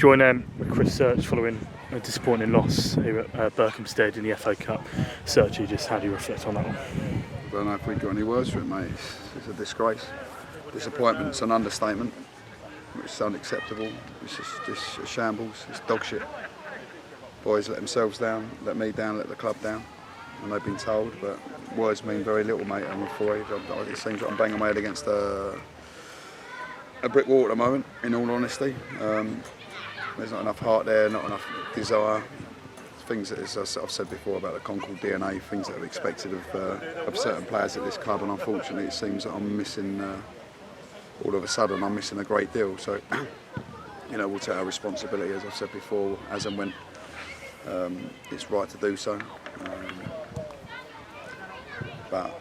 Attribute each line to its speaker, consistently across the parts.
Speaker 1: join with Chris Search following a disappointing loss here at Berkhamsted in the FA Cup. Search, just how do you reflect on that one?
Speaker 2: I don't know if we've got any words for it, mate. It's a disgrace. Disappointment, it's an understatement. It's unacceptable. It's just a shambles. It's dog shit. Boys let themselves down, let me down, let the club down. And they've been told, but words mean very little, mate, I'm afraid. It seems like I'm banging my head against a brick wall at the moment, in all honesty. There's not enough heart there, not enough desire. Things that, as I've said before about the Concord DNA, things that I've expected of certain players at this club, and unfortunately it seems that I'm missing, all of a sudden I'm missing a great deal. So, we'll take our responsibility, as I've said before, as and when it's right to do so. But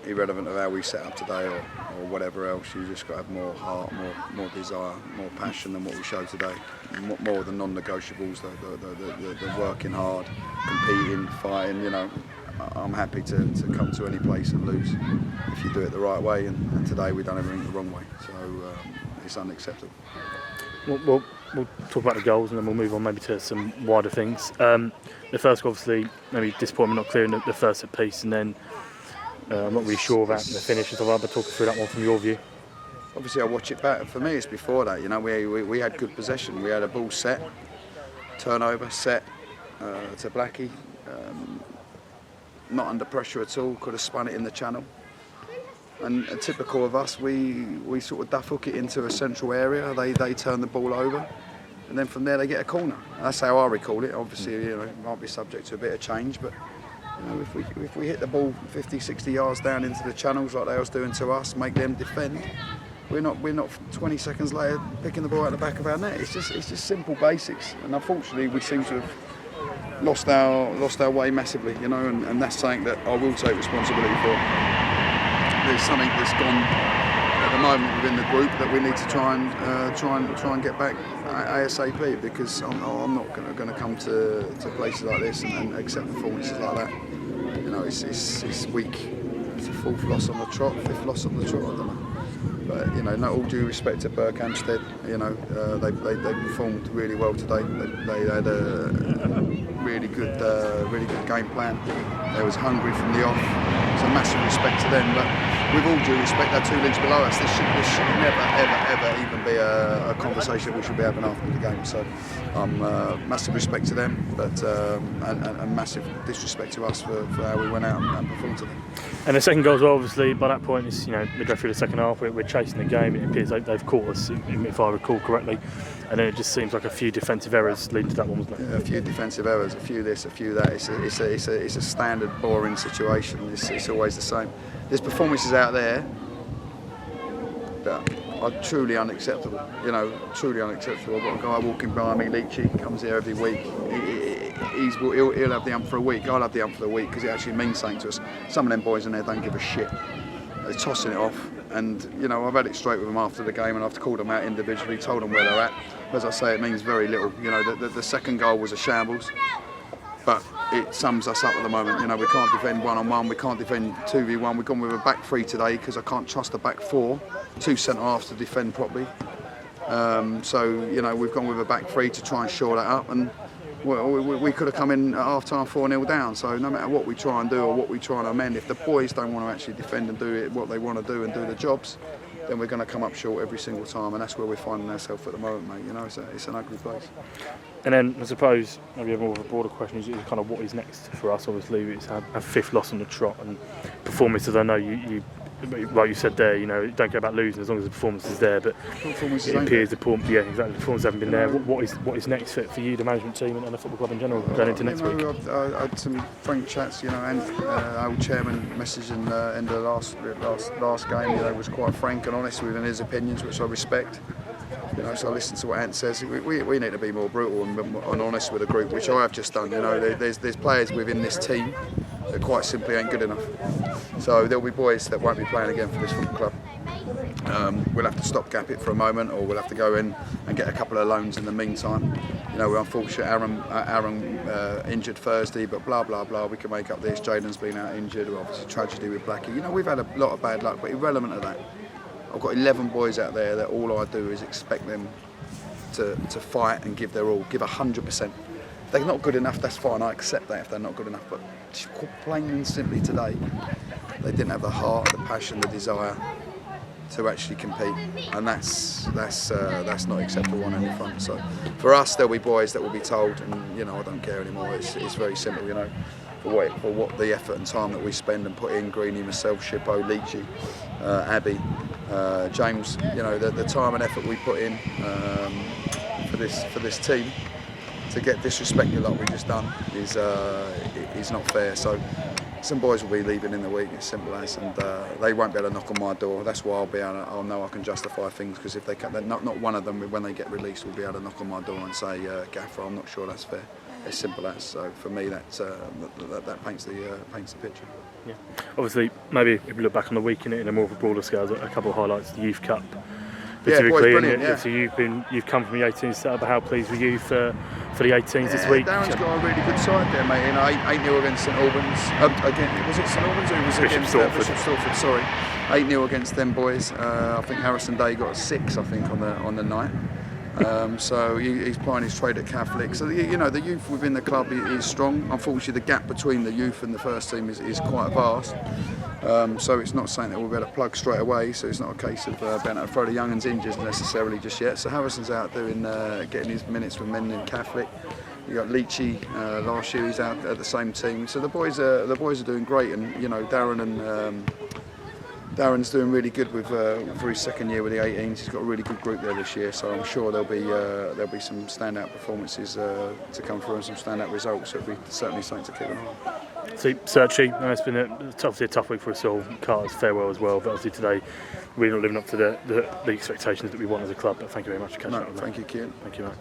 Speaker 2: irrelevant of how we set up today or whatever else, you just got to have more heart, more desire, more passion than what we showed today. More of the non-negotiables, the working hard, competing, fighting. I'm happy to come to any place and lose if you do it the right way. And today we've done everything the wrong way, so it's unacceptable.
Speaker 1: We'll talk about the goals and then we'll move on maybe to some wider things. The first, obviously, maybe disappointment not clearing the first set piece, and then I'm not really sure about the finish and stuff like that, but talk us through that one from your view.
Speaker 2: Obviously, I watch it back. For me, it's before that. We had good possession. We had a ball set, turnover, set to Blackie. Not under pressure at all. Could have spun it in the channel. And typical of us, we sort of duff hook it into a central area. They turn the ball over, and then from there they get a corner. That's how I recall it. Obviously, it might be subject to a bit of change, but. If we hit the ball 50, 60 yards down into the channels like they was doing to us, make them defend, we're not 20 seconds later picking the ball out the back of our net. It's just simple basics, and unfortunately we seem to have lost our way massively, and that's something that I will take responsibility for. There's something that's gone at the moment within the group that we need to try and get back ASAP, because I'm not going to come to places like this and accept performances like that. It's weak. It's a fourth loss on the trot, fifth loss on the trot, I don't know. But not all due respect to Berkhamsted. They performed really well today. They had a really good game plan. They was hungry from the off. So massive respect to them. But with all due respect, they're 2 leagues below us. This should never, ever even be a conversation we should be having after the game. So massive respect to them, but and massive disrespect to us for how we went out and performed today.
Speaker 1: And the second goal as well, obviously, by that point, it's midway through the second half, we're chasing the game. It appears like they've caught us, if I recall correctly, and then it just seems like a few defensive errors leading to that one, wasn't it?
Speaker 2: Yeah, a few defensive errors, a few this, a few that. It's a standard, boring situation. It's always the same. There's performances out there that are truly unacceptable. Truly unacceptable. I've got a guy walking by me, Leachy, comes here every week. He'll have the ump for a week. I'll have the ump for a week because it actually means something to us. Some of them boys in there don't give a shit. They're tossing it off, and I've had it straight with them after the game, and I've called them out individually, told them where they're at. As I say, it means very little. The second goal was a shambles, but it sums us up at the moment. We can't defend one-on-one, we can't defend 2v1. We've gone with a back three today because I can't trust a back four, 2 centre-halves to defend properly. We've gone with a back three to try and shore that up, and we could have come in at half-time 4-0 down. So no matter what we try and do or what we try and amend, if the boys don't want to actually defend and do what they want to do and do the jobs, then we're going to come up short every single time, and that's where we're finding ourselves at the moment, mate. It's an ugly place.
Speaker 1: And then I suppose maybe more of a broader question is kind of what is next for us. Obviously, it's a 5th loss on the trot, and performances. I know you like you said there, don't care about losing as long as the performance is there. But it appears the performance haven't been there. What is next for you, the management team, and the football club in general going into next week?
Speaker 2: I had some frank chats, and our chairman message in the end of the last game, was quite frank and honest within his opinions, which I respect. So I listen to what Ant says. We need to be more brutal and honest with the group, which I have just done. There's players within this team that quite simply ain't good enough. So there'll be boys that won't be playing again for this football club. We'll have to stopgap it for a moment, or we'll have to go in and get a couple of loans in the meantime. We're unfortunate. Aaron injured Thursday, but blah blah blah. We can make up this. Jaden's been out injured. Obviously tragedy with Blackie. We've had a lot of bad luck, but irrelevant of that, I've got 11 boys out there that all I do is expect them to fight and give their all, give 100%. If they're not good enough, that's fine. I accept that if they're not good enough. But just plain and simply today, they didn't have the heart, the passion, the desire to actually compete, and that's not acceptable on any front. So for us, there'll be boys that will be told, and you know, I don't care anymore. It's very simple, you know. For what the effort and time that we spend and put in, Greeny, myself, Shippo, Leachy, Abby, James, you know, the time and effort we put in for this team to get disrespected like we just done is not fair. So some boys will be leaving in the week, as simple as, and they won't be able to knock on my door. That's why I'll know I can justify things, because if they can, not one of them, when they get released, will be able to knock on my door and say, Gaffer, I'm not sure that's fair. As simple as. So for me, that paints the picture.
Speaker 1: Yeah. Obviously, maybe if we look back on the week in a more of a broader scale, a couple of highlights: the Youth Cup.
Speaker 2: Yeah, boys, brilliant. Yeah.
Speaker 1: So you've come from the 18s. So how pleased were you for the 18s this week?
Speaker 2: Darren's got a really good side there, mate. You know, 8-0 against St Albans. Again, was it St Albans or was it against Bishop Stortford? Sorry, 8-0 against them boys. I think Harrison Day got a 6, I think, on the night. So he's playing his trade at Catholic. So you know, the youth within the club is strong. Unfortunately, the gap between the youth and the first team is quite vast. So it's not something that we'll be able to plug straight away. So it's not a case of being able to throw the young uns in just necessarily just yet. So Harrison's out doing getting his minutes with men in Catholic. You got Leachy last year. He's out at the same team. So the boys are doing great. And you know, Darren's doing really good for his second year with the 18s. He's got a really good group there this year, so I'm sure there'll be some standout performances to come through and some standout results. It'll be certainly something to keep an eye on.
Speaker 1: See, Searchy, it's been obviously a tough week for us all. Carter's farewell as well, but obviously today we're not living up to the expectations that we want as a club. But thank you very much for catching up with me.
Speaker 2: Thank you, Kieran.
Speaker 1: Thank you, mate.